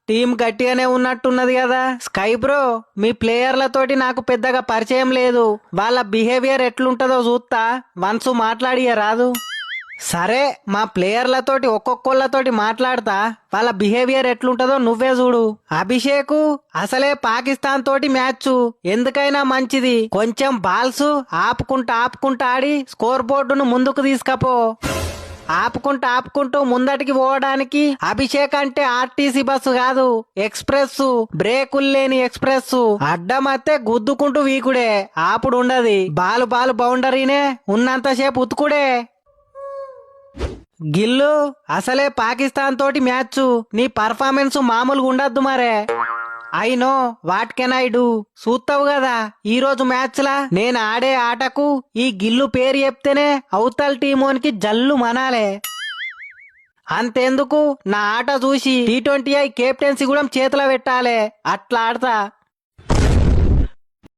Team గట్టిగానే ఉన్నట్టున్నది కదా. Sky bro, మీ ప్లేయర్లతోటి నాకు పెద్దగా పరిచయం లేదు, వాళ్ళ బిహేవియర్ ఎట్లుంటదో చూస్తా, వన్స్ మాట్లాడియ రాదు. సరే, మా ప్లేయర్లతోటి ఒక్కొక్కళ్ళతోటి మాట్లాడతా, వాళ్ళ బిహేవియర్ ఎట్లుంటదో నువ్వే చూడు. అభిషేకు, అసలే పాకిస్తాన్ తోటి మ్యాచ్, ఎందుకైనా మంచిది కొంచెం బాల్స్ ఆపుకుంటా ఆడి స్కోర్ బోర్డును ముందుకు తీసుకపో. ఆపుకుంటూ ముందటికి పోవడానికి అభిషేక్ అంటే ఆర్టీసీ బస్సు కాదు, ఎక్స్ప్రెస్, బ్రేకులు లేని ఎక్స్ప్రెస్. అడ్డమత్తే గుద్దుకుంటూ వీకుడే, ఆపుడు ఉండది. బాలు బౌండరీనే ఉన్నంతసేపు ఉతుకుడే. గిల్లు, అసలే పాకిస్తాన్ తోటి మ్యాచ్, నీ పర్ఫార్మెన్స్ మామూలుగా ఉండద్దు మరే. I know what can I do, చూస్తావు కదా ఈ రోజు మ్యాచ్ లా నేను ఆడే ఆటకు ఈ గిల్లు పేరు చెప్తేనే అవతల టీమోనికి జల్లు మనాలే. అంతెందుకు, నా ఆట చూసి T20I కెప్టెన్సీ కూడా చేతిలో పెట్టాలే, అట్లా ఆడతా.